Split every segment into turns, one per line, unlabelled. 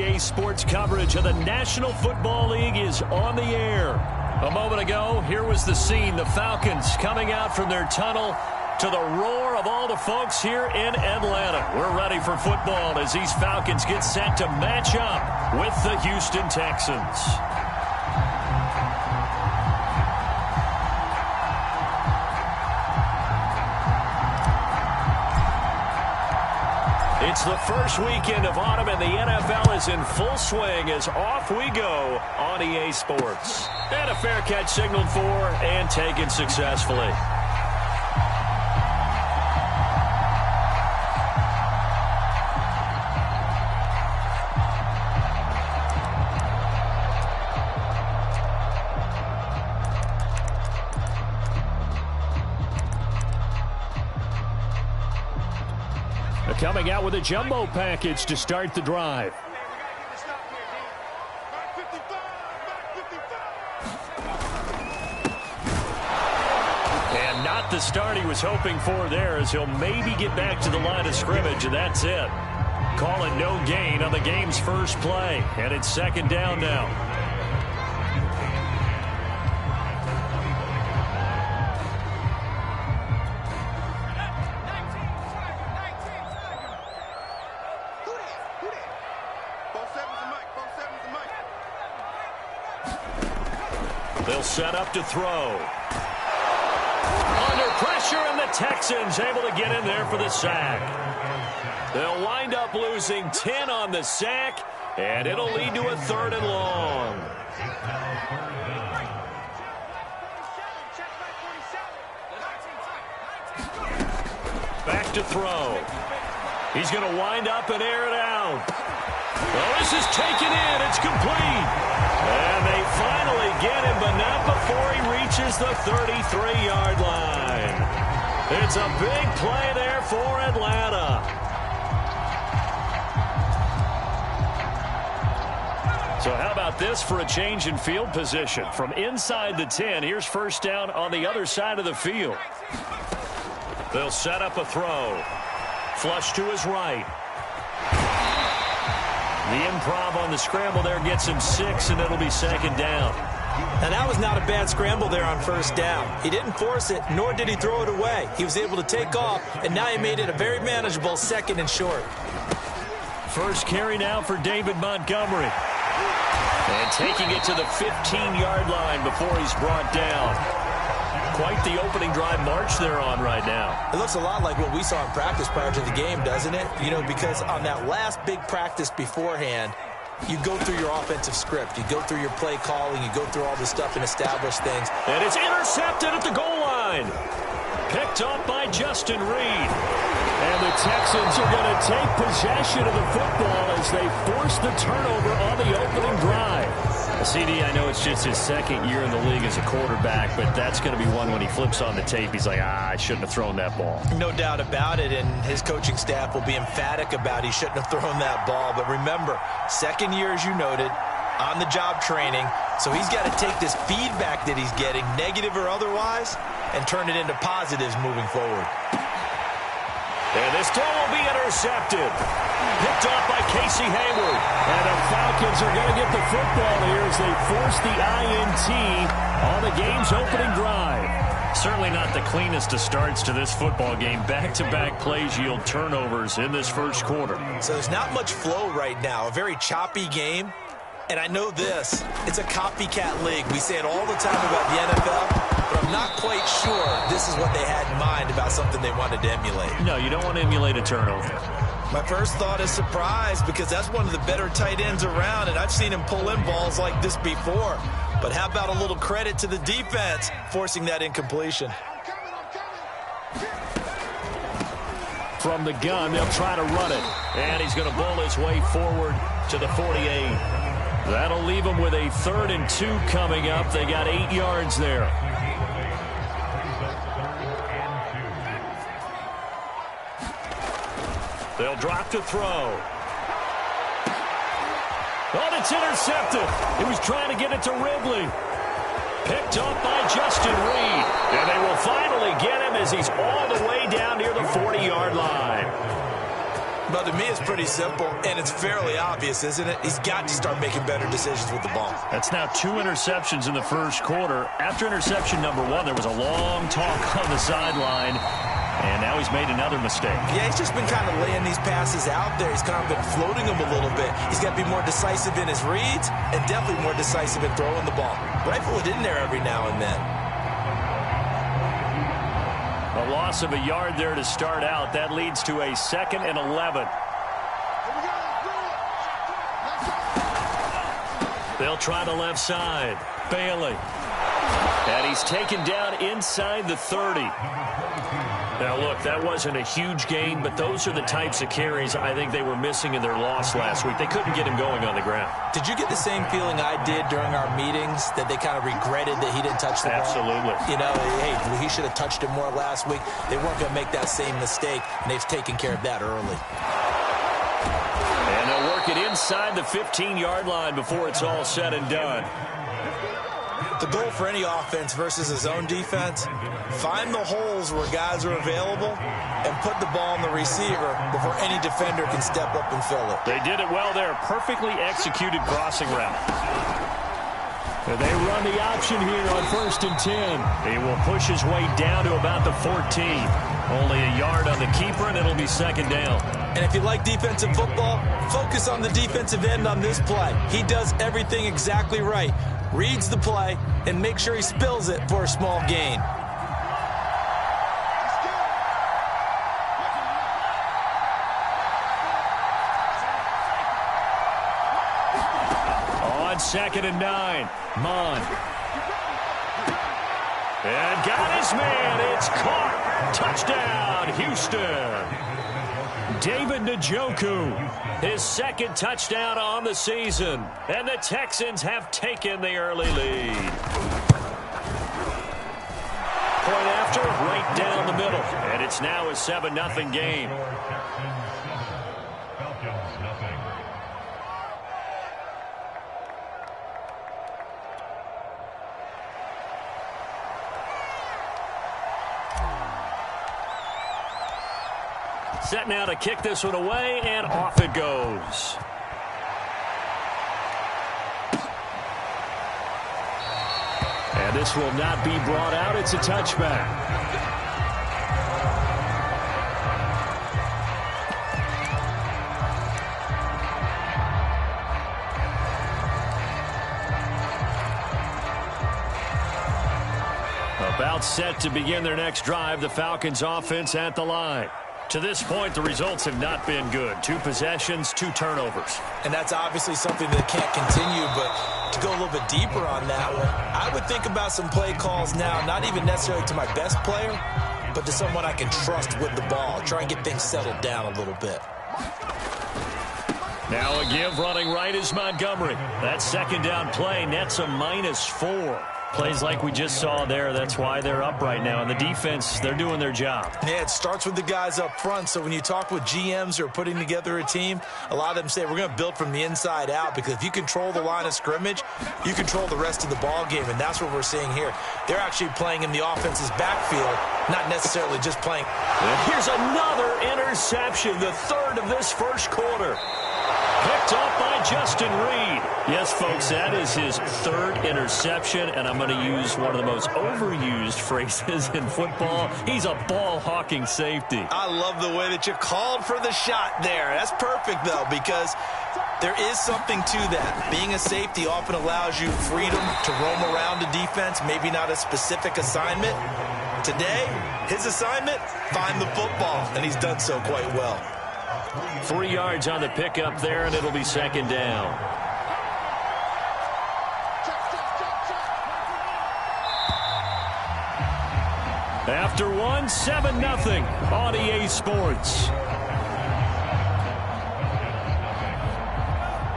EA Sports coverage of the National Football League is on the air. A moment ago, here was the scene. The Falcons coming out from their tunnel to the roar of all the folks here in Atlanta. We're ready for football as these Falcons get set to match up with the Houston Texans. It's the first weekend of autumn, and the NFL is in full swing as off we go on EA Sports. And a fair catch signaled for and taken successfully. Coming out with a jumbo package to start the drive. And not the start he was hoping for there, as he'll maybe get back to the line of scrimmage, and that's it. Call it no gain on the game's first play, and it's second down now. They'll set up to throw. Under pressure, and the Texans able to get in there for the sack. They'll wind up losing 10 on the sack, and it'll lead to a 3rd and long. Back to throw. He's going to wind up and air it out. Well, this is taken in. It's complete. And they finally get him, but not before he reaches the 33-yard line. It's a big play there for Atlanta. So how about this for a change in field position? From inside the 10, here's first down on the other side of the field. They'll set up a throw. Flush to his right. The improv on the scramble there gets him 6, and it'll be second down.
And that was not a bad scramble there on first down. He didn't force it, nor did he throw it away. He was able to take off, and now he made it a very manageable 2nd and short.
First carry now for David Montgomery. And taking it to the 15-yard line before he's brought down. Quite the opening drive march they're on right now.
It looks a lot like what we saw in practice prior to the game, doesn't it? You know, because on that last big practice beforehand, you go through your offensive script. You go through your play calling. You go through all this stuff and establish things.
And it's intercepted at the goal line. Picked up by Justin Reed. And the Texans are going to take possession of the football as they force the turnover on the opening drive. CD, I know it's just his 2nd year in the league as a quarterback, but that's going to be one when he flips on the tape. He's like, I shouldn't have thrown that ball.
No doubt about it, and his coaching staff will be emphatic about he shouldn't have thrown that ball. But remember, 2nd year, as you noted, on-the-job training, so he's got to take this feedback that he's getting, negative or otherwise, and turn it into positives moving forward.
And this throw will be intercepted. Picked off by Casey Hayward. And the Falcons are going to get the football here as they force the INT on the game's opening drive. Certainly not the cleanest of starts to this football game. Back-to-back plays yield turnovers in this first quarter.
So there's not much flow right now. A very choppy game. And I know this. It's a copycat league. We say it all the time about the NFL, but I'm not quite sure this is what they had in mind about something they wanted to emulate.
No, you don't want to emulate a turnover.
My first thought is surprise, because that's one of the better tight ends around, and I've seen him pull in balls like this before. But how about a little credit to the defense forcing that incompletion?
From the gun, they'll try to run it. And he's going to bowl his way forward to the 48. That'll leave them with a 3rd and 2 coming up. They got 8 yards there. They'll drop to throw. Oh, it's intercepted. He was trying to get it to Ridley. Picked up by Justin Reed. And they will finally get him as he's all the way down near the 40-yard line.
Well, to me, it's pretty simple, and it's fairly obvious, isn't it? He's got to start making better decisions with the ball.
That's now 2 interceptions in the first quarter. After interception number 1, there was a long talk on the sideline, and now he's made another mistake.
Yeah, he's just been kind of laying these passes out there. He's kind of been floating them a little bit. He's got to be more decisive in his reads and definitely more decisive in throwing the ball. Rifle it in there every now and then.
A loss of a yard there to start out. That leads to a 2nd and 11. They'll try the left side. Bailey. And he's taken down inside the 30. Now, look, that wasn't a huge gain, but those are the types of carries I think they were missing in their loss last week. They couldn't get him going on the ground.
Did you get the same feeling I did during our meetings, that they kind of regretted that he didn't touch the ball?
Absolutely.
You know, hey, he should have touched it more last week. They weren't going to make that same mistake, and they've taken care of that early.
And they'll work it inside the 15-yard line before it's all said and done.
The goal for any offense versus a zone defense, find the holes where guys are available and put the ball on the receiver before any defender can step up and fill it.
They did it well there. Perfectly executed crossing route. They run the option here on 1st and 10. He will push his way down to about the 14. Only a yard on the keeper, and it'll be 2nd down.
And if you like defensive football, focus on the defensive end on this play. He does everything exactly right. Reads the play and make sure he spills it for a small gain.
On 2nd and 9, Mon. And got his man. It's caught. Touchdown, Houston. David Njoku, his 2nd touchdown on the season. And the Texans have taken the early lead. Point after, right down the middle. And it's now a 7-0 game. Set now to kick this one away, and off it goes. And this will not be brought out. It's a touchback. About set to begin their next drive. The Falcons offense at the line. To this point, the results have not been good. 2 possessions, 2 turnovers.
And that's obviously something that can't continue, but to go a little bit deeper on that one, I would think about some play calls now, not even necessarily to my best player, but to someone I can trust with the ball. Try and get things settled down a little bit.
Now a give running right is Montgomery. That 2nd down play nets a -4. Plays like we just saw there. That's why they're up right now. And the defense, they're doing their job.
Yeah, it starts with the guys up front. So when you talk with GMs who are putting together a team, a lot of them say we're going to build from the inside out, because if you control the line of scrimmage, you control the rest of the ball game. And that's what we're seeing here. They're actually playing in the offense's backfield, not necessarily just playing.
And here's another interception, the 3rd of this first quarter. Picked off by Justin Reed. Yes, folks, that is his 3rd interception, and I'm going to use one of the most overused phrases in football. He's a ball-hawking safety.
I love the way that you called for the shot there. That's perfect, though, because there is something to that. Being a safety often allows you freedom to roam around the defense, maybe not a specific assignment. Today, his assignment, find the football, and he's done so quite well.
3 yards on the pickup there, and it'll be 2nd down. After 1, 7-0 on EA Sports.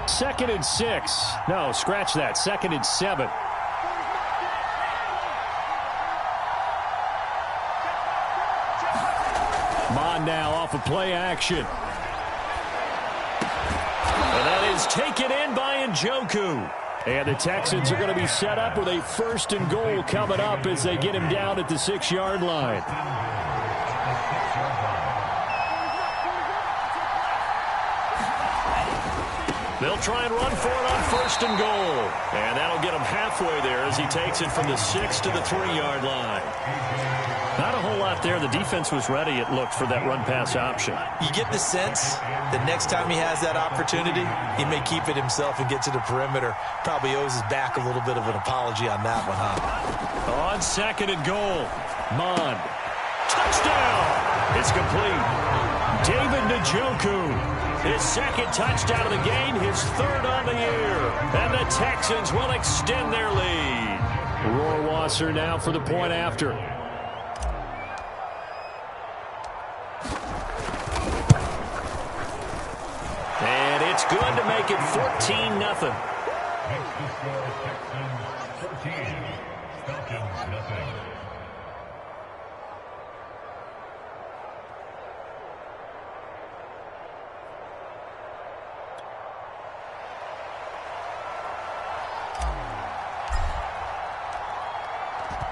2nd and 6. No, scratch that. 2nd and 7. Mon now off of play action. And that is taken in by Njoku. And the Texans are going to be set up with a 1st and goal coming up as they get him down at the 6-yard line. They'll try and run for it on 1st and goal. And that'll get him halfway there as he takes it from the 6 to the 3-yard line. Not a whole lot there. The defense was ready, it looked, for that run-pass option.
You get the sense that next time he has that opportunity, he may keep it himself and get to the perimeter. Probably owes his back a little bit of an apology on that one, huh?
On 2nd and goal, Mond. Touchdown! It's complete. David Njoku. His 2nd touchdown of the game, his 3rd on the year. And the Texans will extend their lead. Rohrwasser now for the point after. And it's good to make it 14-0.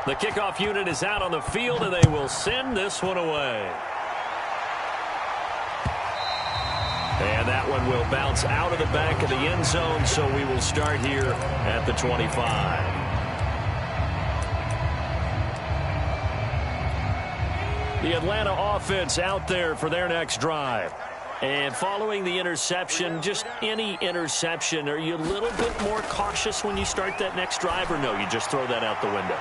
The kickoff unit is out on the field, and they will send this one away. And that one will bounce out of the back of the end zone, so we will start here at the 25. The Atlanta offense out there for their next drive. And following the interception, just any interception, are you a little bit more cautious when you start that next drive, or no, you just throw that out the window?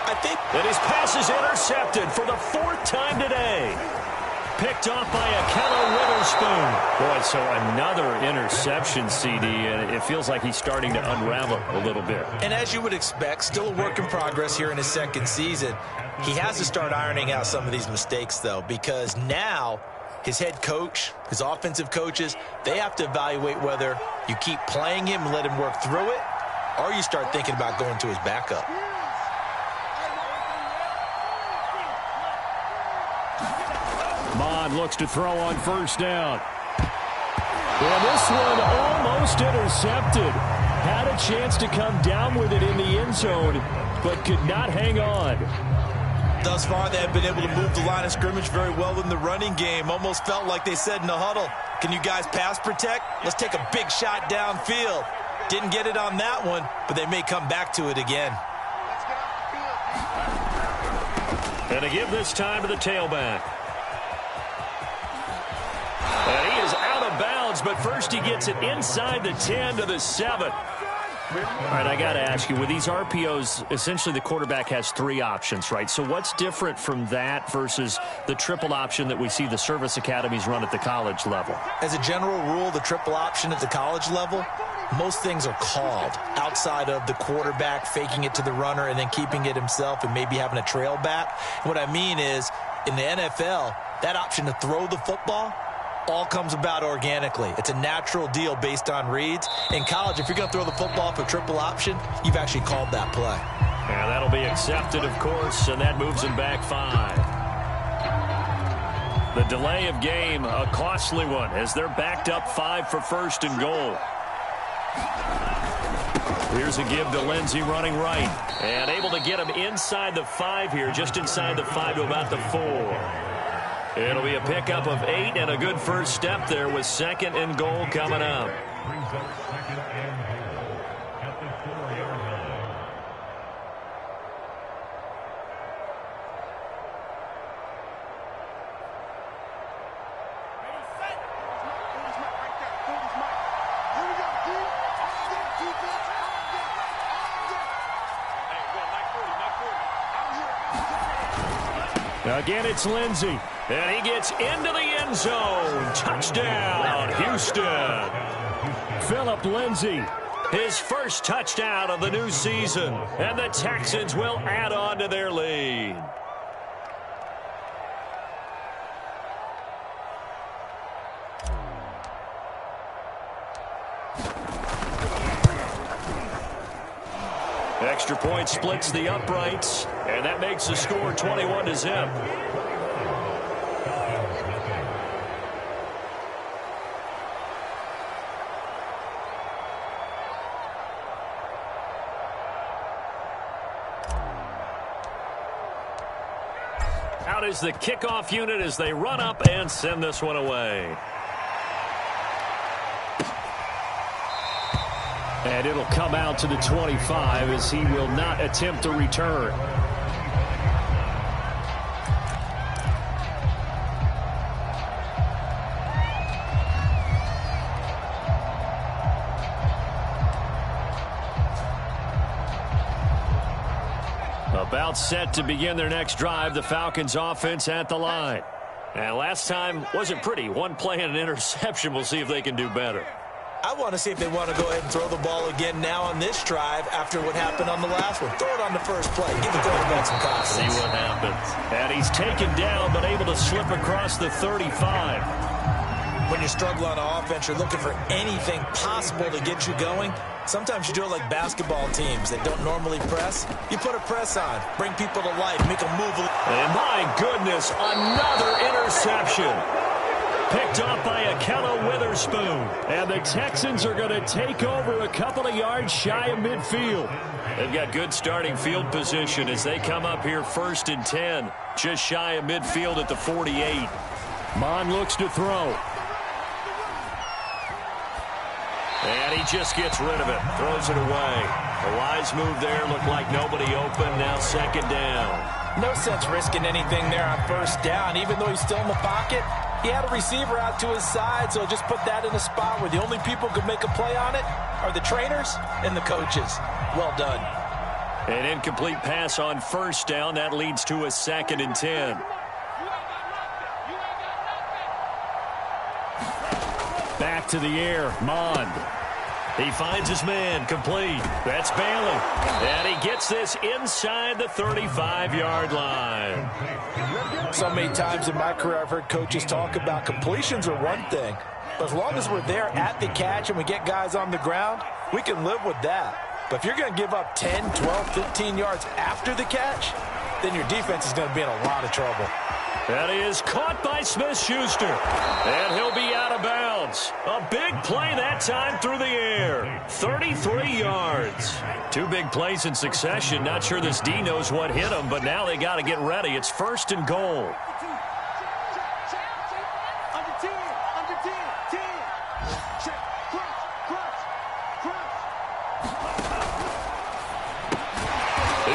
I think
that his pass is intercepted for the 4th time today. Picked off by Akello Witherspoon. Boy, so another interception, CD, and it feels like he's starting to unravel a little bit.
And as you would expect, still a work in progress here in his 2nd season. He has to start ironing out some of these mistakes, though, because now his head coach, his offensive coaches, they have to evaluate whether you keep playing him and let him work through it, or you start thinking about going to his backup.
Mond looks to throw on 1st down. And this one almost intercepted. Had a chance to come down with it in the end zone, but could not hang on.
Thus far, they have been able to move the line of scrimmage very well in the running game. Almost felt like they said in the huddle, can you guys pass protect? Let's take a big shot downfield. Didn't get it on that one, but they may come back to it again.
And to give this time to the tailback. And he is out of bounds, but first he gets it inside the 10 to the 7. All right, I got to ask you, with these RPOs, essentially the quarterback has 3 options, right? So what's different from that versus the triple option that we see the service academies run at the college level?
As a general rule, the triple option at the college level, most things are called outside of the quarterback faking it to the runner and then keeping it himself and maybe having a trail back. What I mean is, in the NFL, that option to throw the football all comes about organically. It's a natural deal based on reads. In college, if you're going to throw the football for triple option, you've actually called that play.
And that'll be accepted, of course, and that moves him back 5. The delay of game, a costly one, as they're backed up 5 for 1st and goal. Here's a give to Lindsey running right. And able to get him inside the 5 here, just inside the 5 to about the 4. It'll be a pickup of 8 and a good first step there with 2nd and goal coming up. Again, it's Lindsey. And he gets into the end zone. Touchdown, Houston. Phillip Lindsay, his first touchdown of the new season. And the Texans will add on to their lead. Extra point splits the uprights, and that makes the score 21-0. Out is the kickoff unit as they run up and send this one away. And it'll come out to the 25 as he will not attempt to return. About set to begin their next drive, the Falcons offense at the line. And last time wasn't pretty. One play and an interception. We'll see if they can do better.
I want to see if they want to go ahead and throw the ball again now on this drive after what happened on the last one. Throw it on the first play. Give the quarterback some confidence.
See what happens. And he's taken down but able to slip across the 35.
When you struggle on offense, you're looking for anything possible to get you going. Sometimes you do it like basketball teams that don't normally press. You put a press on, bring people to life, make them move.
And my goodness, another interception. Picked off by Akello Witherspoon. And the Texans are going to take over a couple of yards shy of midfield. They've got good starting field position as they come up here 1st and 10. Just shy of midfield at the 48. Mon looks to throw. And he just gets rid of it. Throws it away. A wise move there. Looked like nobody open. Now 2nd down.
No sense risking anything there on 1st down. Even though he's still in the pocket, he had a receiver out to his side, so just put that in a spot where the only people who could make a play on it are the trainers and the coaches. Well done.
An incomplete pass on 1st down. That leads to a 2nd and 10. Back to the air. Mond. He finds his man. Complete. That's Bailey. And he gets this inside the 35-yard line.
So many times in my career I've heard coaches talk about completions are one thing. But as long as we're there at the catch and we get guys on the ground, we can live with that. But if you're going to give up 10, 12, 15 yards after the catch, then your defense is going to be in a lot of trouble.
That is caught by Smith-Schuster. And he'll be out of bounds. A big play that time through the air. 33 yards. 2 big plays in succession. Not sure this D knows what hit him, but now they got to get ready. It's 1st and goal.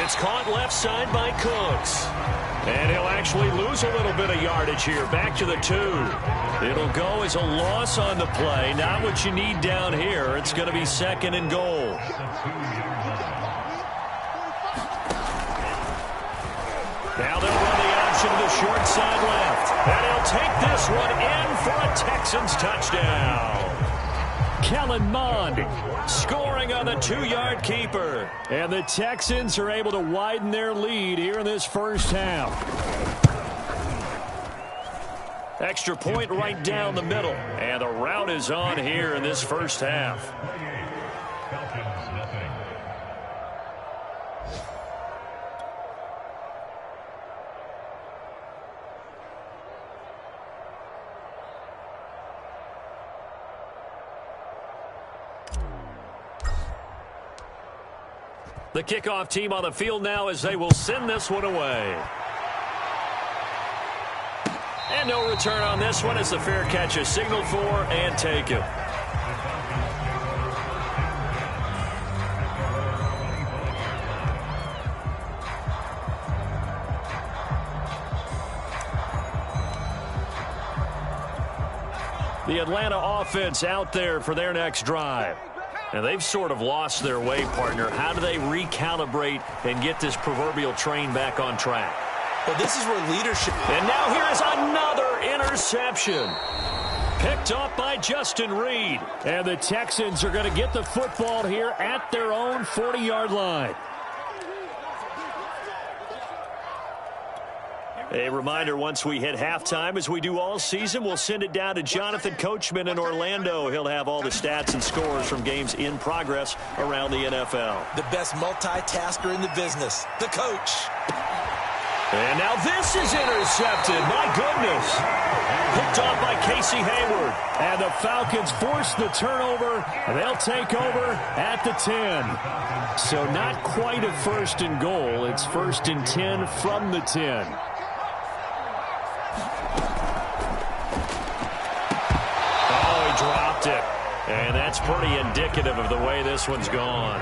It's caught left side by Cooks. And he'll actually lose a little bit of yardage here. Back to the 2. It'll go as a loss on the play. Not what you need down here. It's going to be 2nd and goal. Now they'll run the option to the short side left. And he'll take this one in for a Texans touchdown. Kellen Mond scoring on the 2-yard keeper. And the Texans are able to widen their lead here in this 1st half. Extra point right down the middle. And the route is on here in this 1st half. The kickoff team on the field now as they will send this one away. And no return on this one as the fair catch is signaled for and taken. The Atlanta offense out there for their next drive. And they've sort of lost their way, partner. How do they recalibrate and get this proverbial train back on track?
Well, this is where leadership...
And now here is another interception. Picked up by Justin Reed. And the Texans are going to get the football here at their own 40-yard line. A reminder, once we hit halftime, as we do all season, we'll send it down to Jonathan Coachman in Orlando. He'll have all the stats and scores from games in progress around the NFL.
The best multitasker in the business, the coach.
And now this is intercepted. My goodness. Picked off by Casey Hayward. And the Falcons force the turnover, and they'll take over at the 10. So not quite a 1st and goal. It's 1st and 10 from the 10. Dropped it. And that's pretty indicative of the way this one's gone.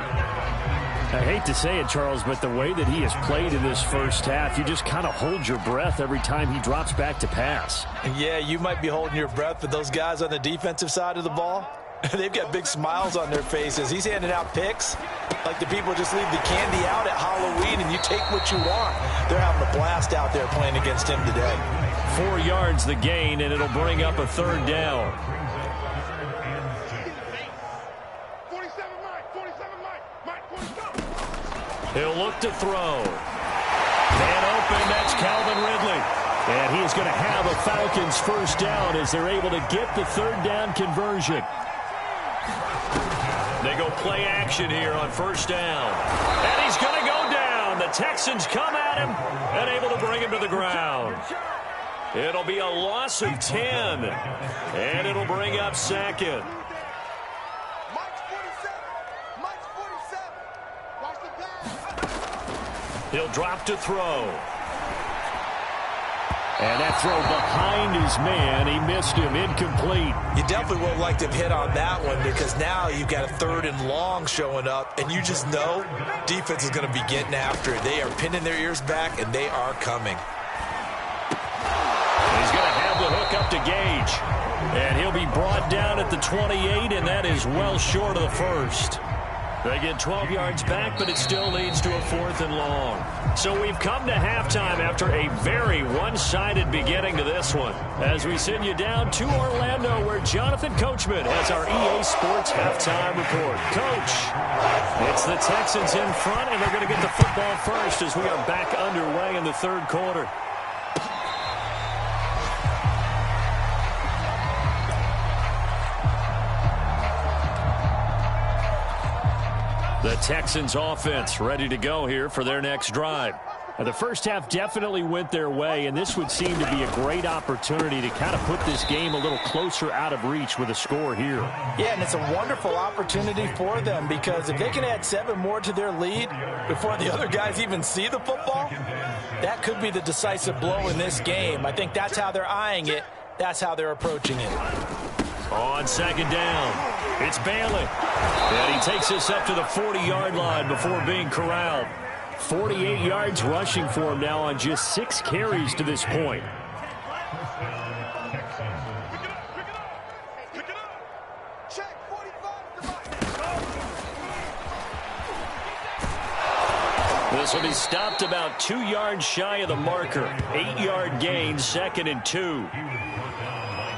I hate to say it, Charles, but the way that he has played in this first half, you just kind of hold your breath every time he drops back to pass.
Yeah, you might be holding your breath, but those guys on the defensive side of the ball, they've got big smiles on their faces. He's handing out picks like the people just leave the candy out at Halloween and you take what you want. They're having a blast out there playing against him today.
4 yards the gain, and it'll bring up a third down. He'll look to throw. And open, that's Calvin Ridley. And he is going to have a Falcons first down as they're able to get the third down conversion. They go play action here on first down. And he's going to go down. The Texans come at him and able to bring him to the ground. It'll be a loss of 10. And it'll bring up second. He'll drop to throw. And that throw behind his man. He missed him. Incomplete.
You definitely would have liked to have hit on that one because now you've got a third and long showing up, and you just know defense is going to be getting after it. They are pinning their ears back, and they are coming.
He's going to have the hook up to Gage. And he'll be brought down at the 28, and that is well short of the first. They get 12 yards back, but it still leads to a 4th and long. So we've come to halftime after a very one-sided beginning to this one. As we send you down to Orlando, where Jonathan Coachman has our EA Sports halftime report. Coach, it's the Texans in front, and they're going to get the football first as we are back underway in the third quarter. The Texans offense ready to go here for their next drive. Now, the first half definitely went their way, and this would seem to be a great opportunity to kind of put this game a little closer out of reach with a score here.
Yeah, and it's a wonderful opportunity for them because if they can add 7 more to their lead before the other guys even see the football, that could be the decisive blow in this game. I think that's how they're eyeing it. That's how they're approaching it.
On second down, it's Bailey. And he takes us up to the 40-yard line before being corralled. 48 yards rushing for him now on just 6 carries to this point. This will be stopped about 2 yards shy of the marker. 8-yard gain, 2nd and 2.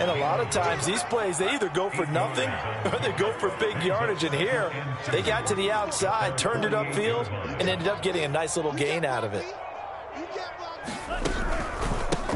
And a lot of times, these plays, they either go for nothing or they go for big yardage. And here, they got to the outside, turned it upfield, and ended up getting a nice little gain out of it.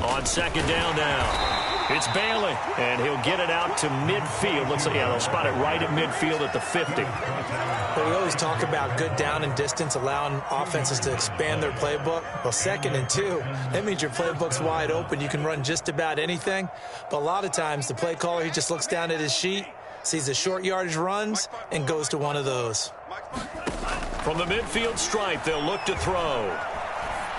On second down now, it's Bailey, and he'll get it out to midfield. Looks like, yeah, they'll spot it right at midfield at the 50.
Well, we always talk about good down and distance, allowing offenses to expand their playbook. Well, 2nd and 2, that means your playbook's wide open. You can run just about anything. But a lot of times, the play caller, he just looks down at his sheet, sees the short yardage runs, and goes to one of those.
From the midfield stripe, they'll look to throw.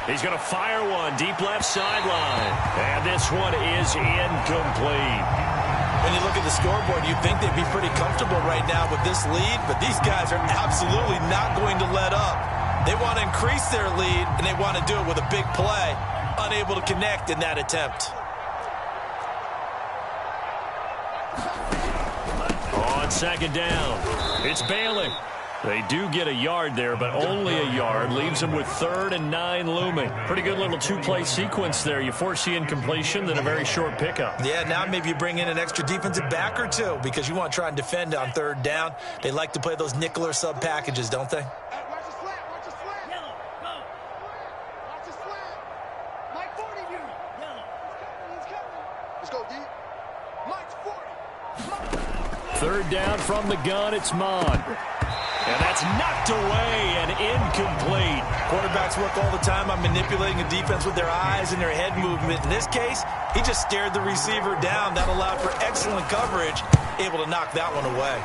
He's going to fire one deep left sideline. And this one is incomplete.
When you look at the scoreboard, you'd think they'd be pretty comfortable right now with this lead, but these guys are absolutely not going to let up. They want to increase their lead, and they want to do it with a big play. Unable to connect in that attempt.
On second down, it's Bailey. They do get a yard there, but only a yard. Leaves them with 3rd and 9 looming. Pretty good little 2-play sequence there. You force the incompletion, then a very short pickup.
Yeah, now maybe you bring in an extra defensive back or two because you want to try and defend on 3rd down. They like to play those nickel or sub packages, don't they?
Third down from the gun, it's Mon. And that's knocked away and incomplete.
Quarterbacks work all the time on manipulating a defense with their eyes and their head movement. In this case, he just stared the receiver down. That allowed for excellent coverage, able to knock that one away.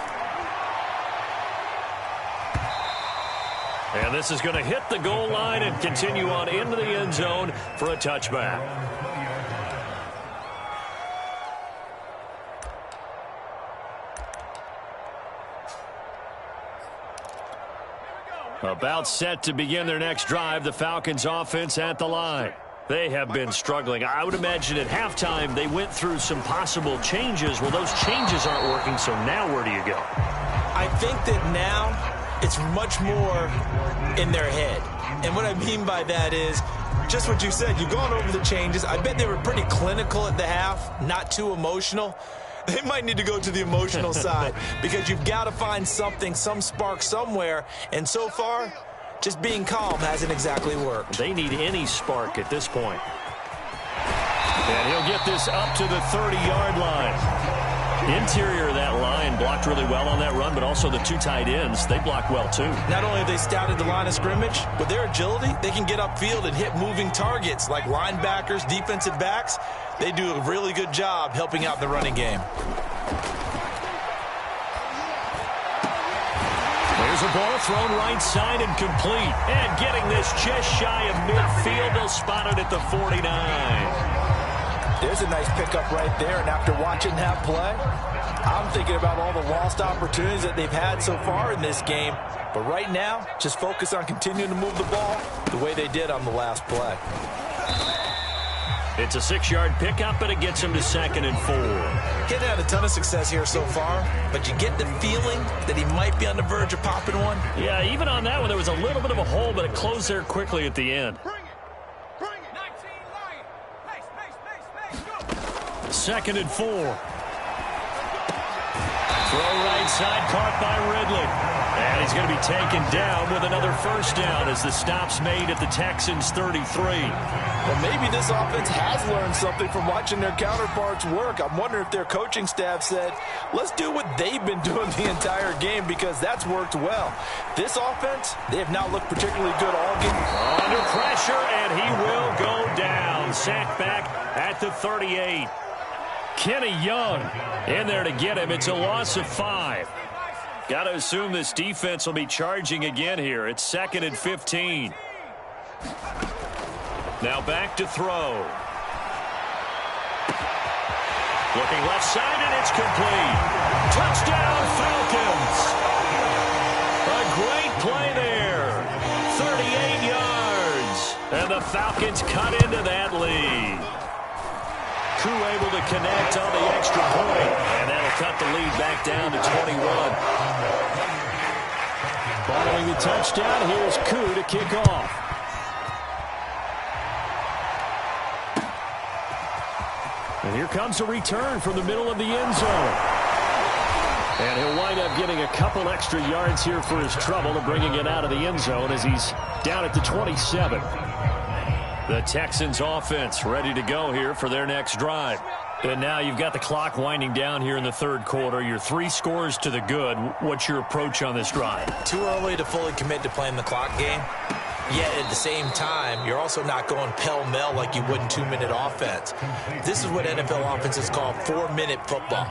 And this is going to hit the goal line and continue on into the end zone for a touchback. About set to begin their next drive, the Falcons offense at the line. They have been struggling. I would imagine at halftime they went through some possible changes. Well, those changes aren't working, so now where do you go?
I think that now it's much more in their head. And what I mean by that is just what you said. You've gone over the changes. I bet they were pretty clinical at the half, not too emotional. They might need to go to the emotional side because you've got to find something, some spark somewhere. And so far, just being calm hasn't exactly worked.
They need any spark at this point. And he'll get this up to the 30-yard line. Interior of that line blocked really well on that run, but also the two tight ends, they block well too.
Not only have they scouted the line of scrimmage, with their agility, they can get upfield and hit moving targets like linebackers, defensive backs. They do a really good job helping out the running game.
There's a ball thrown right side and complete. And getting this just shy of midfield, they'll spot it at the 49.
There's a nice pickup right there, and after watching that play, I'm thinking about all the lost opportunities that they've had so far in this game. But right now, just focus on continuing to move the ball the way they did on the last play.
It's a 6-yard pickup, but it gets him to 2nd and 4.
He's had a ton of success here so far, but you get the feeling that he might be on the verge of popping one.
Yeah, even on that one, there was a little bit of a hole, but it closed there quickly at the end. 2nd and 4. Throw right side, caught by Ridley. And he's going to be taken down with another first down as the stop's made at the Texans' 33.
Well, maybe this offense has learned something from watching their counterparts work. I'm wondering if their coaching staff said, let's do what they've been doing the entire game because that's worked well. This offense, they have not looked particularly good all game.
Under pressure, and he will go down. Sacked back at the 38. Kenny Young in there to get him. It's a loss of 5. Got to assume this defense will be charging again here. It's 2nd and 15. Now back to throw. Looking left side, and it's complete. Touchdown, Falcons. A great play there. 38 yards. And the Falcons cut into that lead. Crew able to connect on the extra point, and that'll cut the lead back down to 21. Following the touchdown, here's Koo to kick off. And here comes a return from the middle of the end zone. And he'll wind up getting a couple extra yards here for his trouble and bringing it out of the end zone as he's down at the 27. The Texans offense ready to go here for their next drive. And now you've got the clock winding down here in the third quarter. You're 3 scores to the good. What's your approach on this drive?
Too early to fully commit to playing the clock game. Yet at the same time, you're also not going pell-mell like you would in 2-minute offense. This is what NFL offenses call 4-minute football.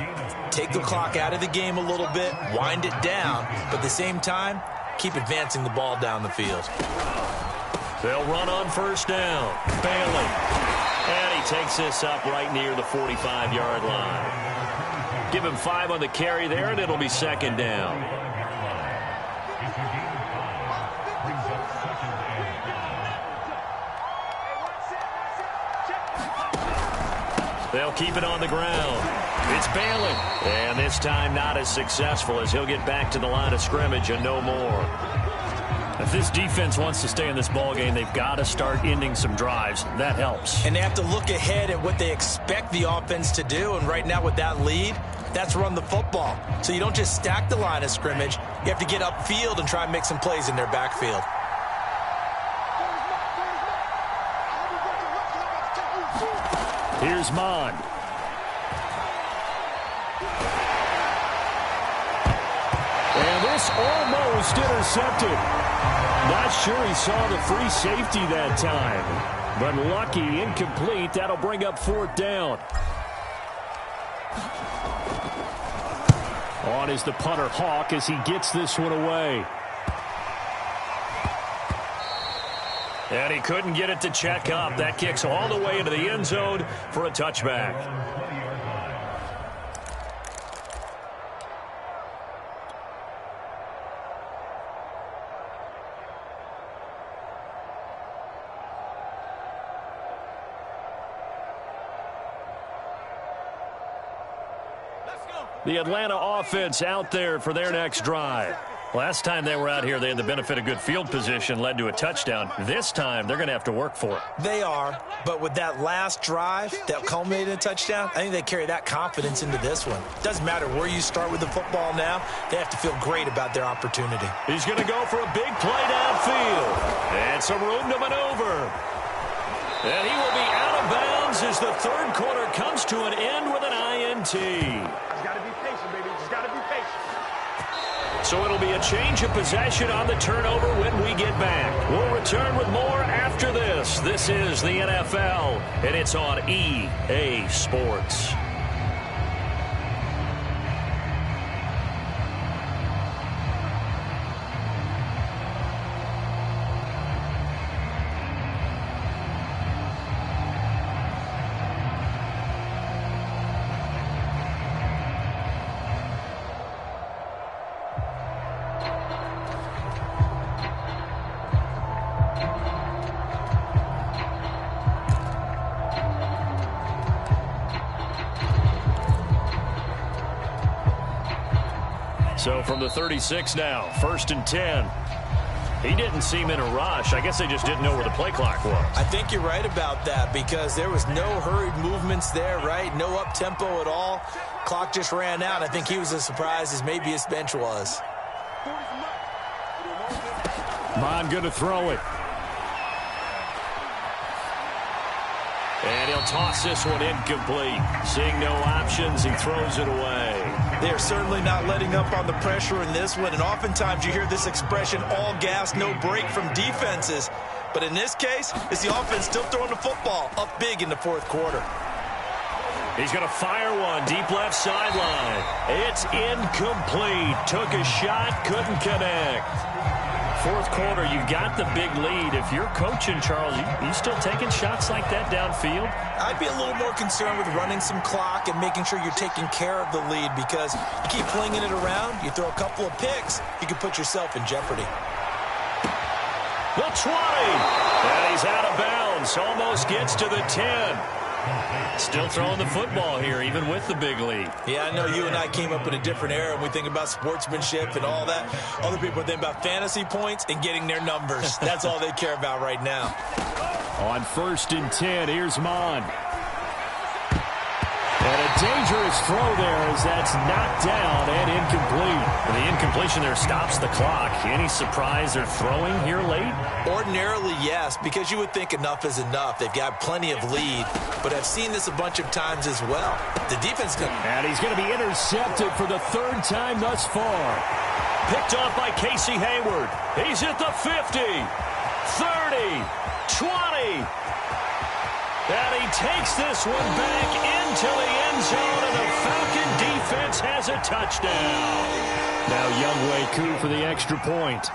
Take the clock out of the game a little bit, wind it down, but at the same time, keep advancing the ball down the field.
They'll run on first down. Bailey. And he takes this up right near the 45-yard line. Give him 5 on the carry there, and it'll be 2nd down. They'll keep it on the ground. It's Bailey. And this time not as successful as he'll get back to the line of scrimmage and no more. If this defense wants to stay in this ballgame, they've got to start ending some drives. That helps.
And they have to look ahead at what they expect the offense to do. And right now with that lead, that's run the football. So you don't just stack the line of scrimmage. You have to get upfield and try and make some plays in their backfield.
Here's Mond. And this almost intercepted. Not sure he saw the free safety that time. But lucky, incomplete. That'll bring up 4th down. On is the punter Hawk as he gets this one away. And he couldn't get it to check up. That kicks all the way into the end zone for a touchback. The Atlanta offense out there for their next drive. Last time they were out here, they had the benefit of good field position, led to a touchdown. This time, they're going to have to work for it.
They are, but with that last drive that culminated in a touchdown, I think they carry that confidence into this one. Doesn't matter where you start with the football now, they have to feel great about their opportunity.
He's going to go for a big play downfield. And some room to maneuver. And he will be out of bounds as the third quarter comes to an end with an INT.
Just got to be patient, baby. Just got to be patient.
So it'll be a change of possession on the turnover when we get back. We'll return with more after this. This is the NFL, and it's on EA Sports. So from the 36 now, 1st and 10. He didn't seem in a rush. I guess they just didn't know where the play clock was.
I think you're right about that because there was no hurried movements there, right? No up-tempo at all. Clock just ran out. I think he was as surprised as maybe his bench was.
Mon going to throw it. And he'll toss this one incomplete. Seeing no options, he throws it away.
They're certainly not letting up on the pressure in this one, and oftentimes you hear this expression, all gas, no break from defenses. But in this case, it's the offense still throwing the football up big in the fourth quarter.
He's going to fire one deep left sideline. It's incomplete. Took a shot, couldn't connect. Fourth quarter, you've got the big lead. If you're coaching, Charles, you still taking shots like that downfield?
I'd be a little more concerned with running some clock and making sure you're taking care of the lead because you keep flinging it around, you throw a couple of picks, you can put yourself in jeopardy.
The 20. And he's out of bounds. Almost gets to the 10. Still throwing the football here, even with the big lead.
Yeah, I know you and I came up in a different era when we think about sportsmanship and all that. Other people think about fantasy points and getting their numbers. That's all they care about right now.
On 1st and 10, here's Mon. And a dangerous throw there as that's knocked down and incomplete. And the incompletion there stops the clock. Any surprise they're throwing here late?
Ordinarily, yes, because you would think enough is enough. They've got plenty of lead, but I've seen this a bunch of times as well. The defense can...
And he's going to be intercepted for the third time thus far. Picked off by Casey Hayward. He's at the 50, 30, 20. And he takes this one back into the end zone, and the Falcon defense has a touchdown. Now Younghoe Koo for the extra point.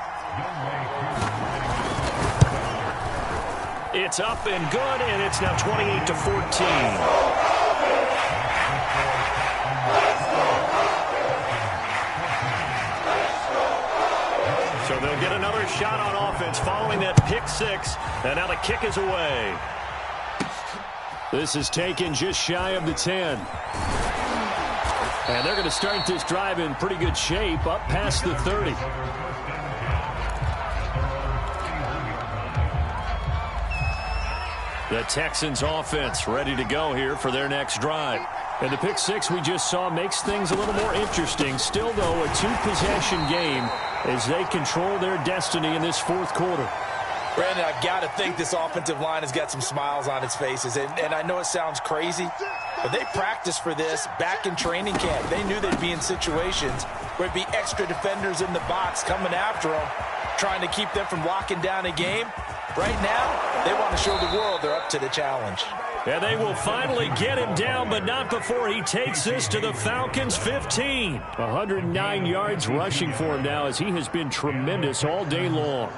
It's up and good, and it's now 28-14. So they'll get another shot on offense following that pick six, and now the kick is away. This is taken just shy of the 10. And they're going to start this drive in pretty good shape, up past the 30. The Texans offense ready to go here for their next drive. And the pick six we just saw makes things a little more interesting. Still, though, a two-possession game as they control their destiny in this fourth quarter.
Brandon, I've got to think this offensive line has got some smiles on its faces. And I know it sounds crazy, but they practiced for this back in training camp. They knew they'd be in situations where it'd be extra defenders in the box coming after them, trying to keep them from locking down a game. Right now, they want to show the world they're up to the challenge.
And they will finally get him down, but not before he takes this to the Falcons' 15. 109 yards rushing for him now as he has been tremendous all day long.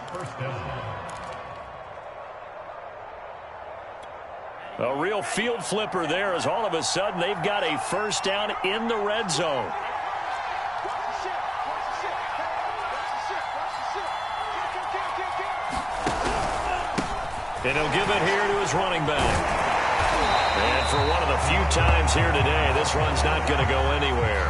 A real field flipper there as all of a sudden they've got a first down in the red zone. And he'll give it here to his running back. And for one of the few times here today, this run's not going to go anywhere.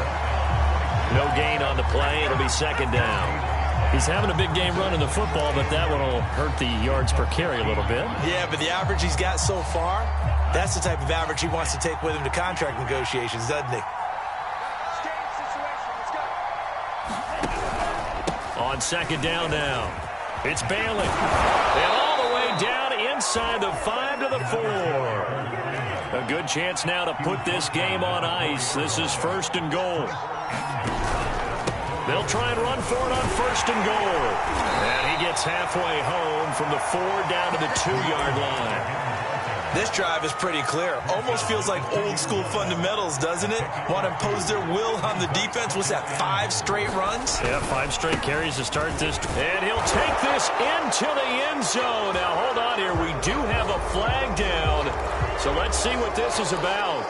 No gain on the play. It'll be second down. He's having a big game running the football, but that one will hurt the yards per carry a little bit.
Yeah, but the average he's got so far, that's the type of average he wants to take with him to contract negotiations, doesn't he?
On second down now, it's Bailey. And all the way down inside the 5 to the 4. A good chance now to put this game on ice. This is first and goal. They'll try and run for it on first and goal. And he gets halfway home from the 4 down to the 2-yard line.
This drive is pretty clear. Almost feels like old school fundamentals, doesn't it? Want to impose their will on the defense. What's that, 5 straight runs?
Yeah, 5 straight carries to start this. And he'll take this into the end zone. Now, hold on here. We do have a flag down. So let's see what this is about.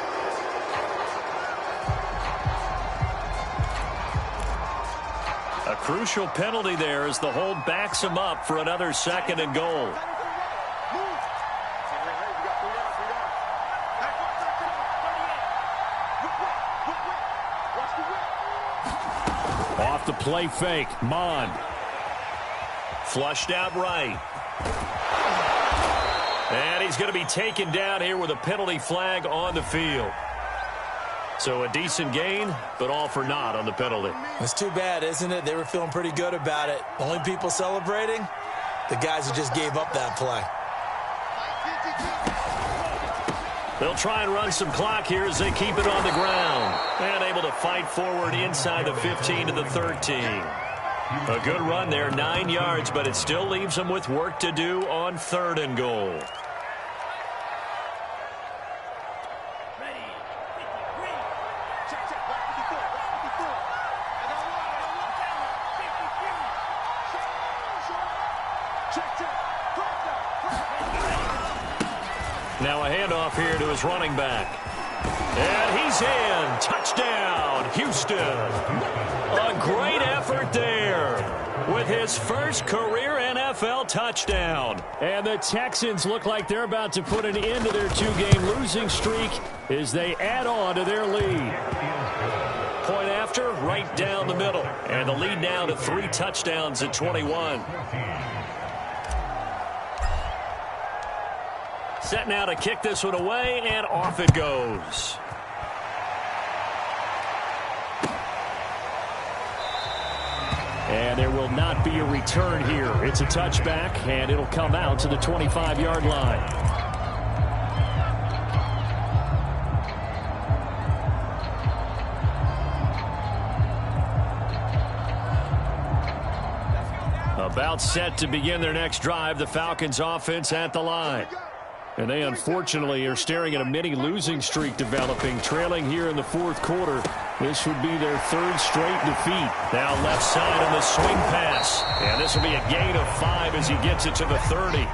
A crucial penalty there as the hold backs him up for another second and goal. Off the play fake, Mond. Flushed out right. And he's going to be taken down here with a penalty flag on the field. So a decent gain, but all for naught on the penalty.
It's too bad, isn't it? They were feeling pretty good about it. Only people celebrating, the guys who just gave up that play.
They'll try and run some clock here as they keep it on the ground. And able to fight forward inside the 15 to the 13. A good run there, 9 yards, but it still leaves them with work to do on third and goal. Now a handoff here to his running back. And he's in. Touchdown, Houston. A great effort there with his first career NFL touchdown. And the Texans look like they're about to put an end to their 2-game losing streak as they add on to their lead. Point after, right down the middle. And the lead now to 3 touchdowns at 21. Set now to kick this one away, and off it goes. And there will not be a return here. It's a touchback, and it'll come out to the 25-yard line. About set to begin their next drive, the Falcons offense at the line. And they unfortunately are staring at a mini losing streak developing, trailing here in the 4th quarter. This would be their 3rd straight defeat. Now left side on the swing pass. And this will be a gain of 5 as he gets it to the 30.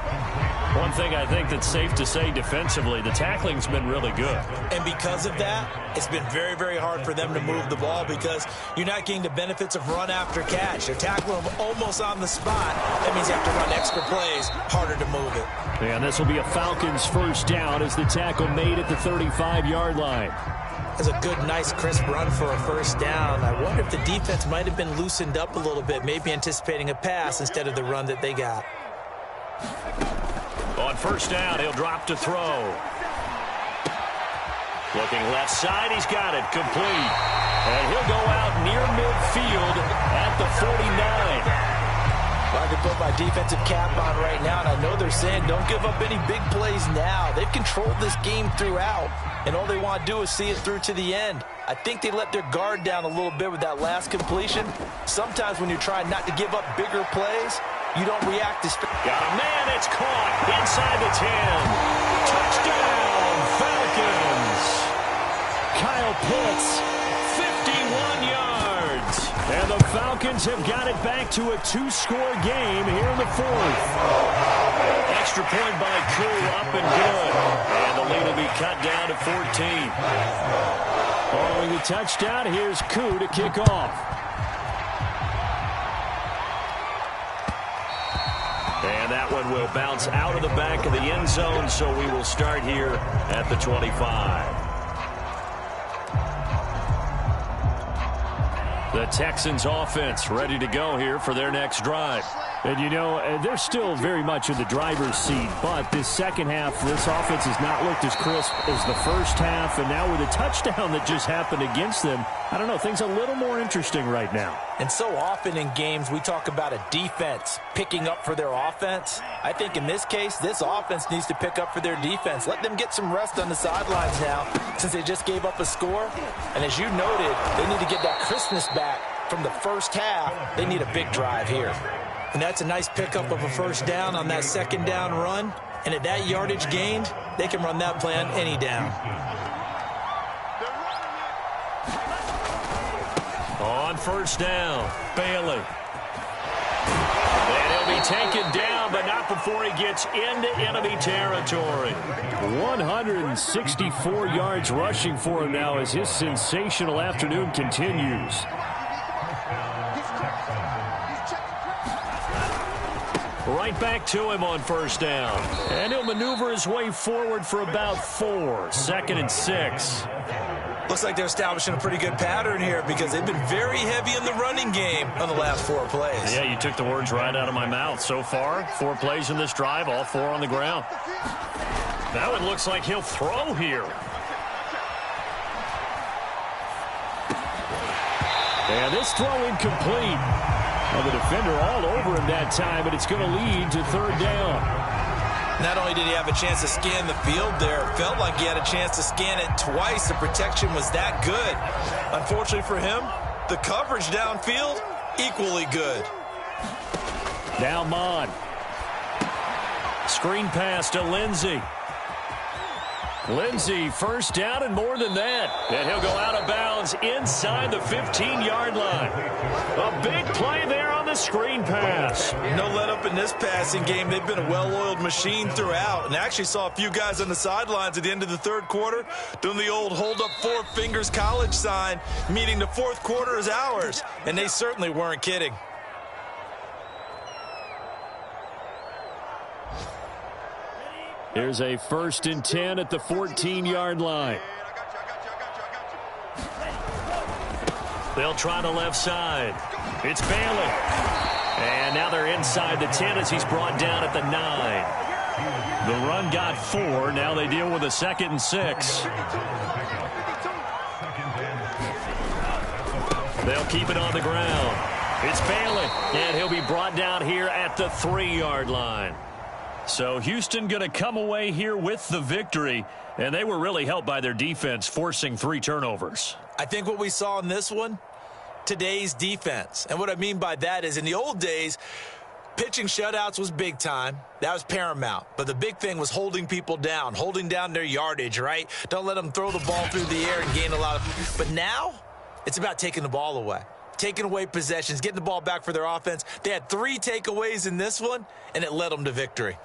One thing I think that's safe to say defensively, the tackling's been really good. And because of that, it's been very, very hard for them to move the ball because you're not getting the benefits of run after catch. They're tackling them almost on the spot. That means you have to run extra plays, harder to move it. And this will be a Falcons first down as the tackle made at the 35-yard line. That's a good, nice, crisp run for a first down. I wonder if the defense might have been loosened up a little bit, maybe anticipating a pass instead of the run that they got. On first down, he'll drop to throw. Looking left side, he's got it, complete. And he'll go out near midfield at the 49. I could put my defensive cap on right now, and I know they're saying don't give up any big plays now. They've controlled this game throughout, and all they want to do is see it through to the end. I think they let their guard down a little bit with that last completion. Sometimes when you're trying not to give up bigger plays, you don't react as fast. Got a man, it's caught inside the 10. Touchdown, Falcons. Kyle Pitts, 51 yards. And the Falcons have got it back to a 2-score game here in the 4th. Extra point by Koo, up and good. And the lead will be cut down to 14. Following the touchdown, here's Koo to kick off. And that one will bounce out of the back of the end zone, so we will start here at the 25. The Texans offense ready to go here for their next drive.
And, you know, they're still very much in the driver's seat, but this second half, this offense has not looked as crisp as the first half, and now with a touchdown that just happened against them, I don't know, things a little more interesting right now.
And so often in games we talk about a defense picking up for their offense. I think in this case, this offense needs to pick up for their defense. Let them get some rest on the sidelines now since they just gave up a score. And as you noted, they need to get that crispness back from the first half. They need a big drive here. And that's a nice pickup of a first down on that second down run. And at that yardage gained, they can run that play on any down.
On first down, Bailey. And he'll be taken down, but not before he gets into enemy territory.
164 yards rushing for him now as his sensational afternoon continues.
Right back to him on first down. And he'll maneuver his way forward for about 4. 2nd and 6.
Looks like they're establishing a pretty good pattern here because they've been very heavy in the running game on the last 4 plays.
Yeah, you took the words right out of my mouth. So far, 4 plays in this drive, all 4 on the ground. That one looks like he'll throw here.
And this throw incomplete. Well, the defender all over him that time, but it's going to lead to 3rd down.
Not only did he have a chance to scan the field there, it felt like he had a chance to scan it twice. The protection was that good. Unfortunately for him, the coverage downfield, equally good.
Now Mon.
Screen pass to Lindsey. Lindsey, first down and more than that. And he'll go out of bounds inside the 15-yard line. A big play there on the screen pass.
No let up in this passing game. They've been a well-oiled machine throughout. And I actually saw a few guys on the sidelines at the end of the 3rd quarter doing the old hold up 4 fingers college sign, meaning the 4th quarter is ours. And they certainly weren't kidding.
Here's a 1st and 10 at the 14-yard line.
They'll try the left side. It's Bailey. And now they're inside the 10 as he's brought down at the 9. The run got 4. Now they deal with a 2nd and 6. They'll keep it on the ground. It's Bailey. And he'll be brought down here at the 3-yard line. So Houston going to come away here with the victory, and they were really helped by their defense forcing 3 turnovers.
I think what we saw in this one, today's defense. And what I mean by that is in the old days, pitching shutouts was big time. That was paramount. But the big thing was holding people down, holding down their yardage, right? Don't let them throw the ball through the air and gain a lot of. But now it's about taking the ball away. Taking away possessions, getting the ball back for their offense. They had 3 takeaways in this one, and it led them to victory.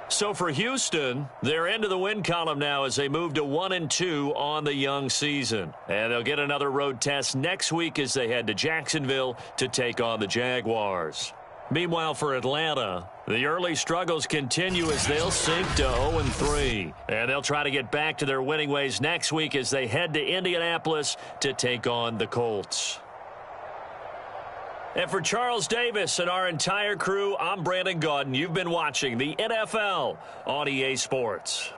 So for Houston, they're into the win column now as they move to 1-2 on the young season. And they'll get another road test next week as they head to Jacksonville to take on the Jaguars. Meanwhile, for Atlanta, the early struggles continue as they'll sink to 0-3. And they'll try to get back to their winning ways next week as they head to Indianapolis to take on the Colts. And for Charles Davis and our entire crew, I'm Brandon Gaudin. You've been watching the NFL on EA Sports.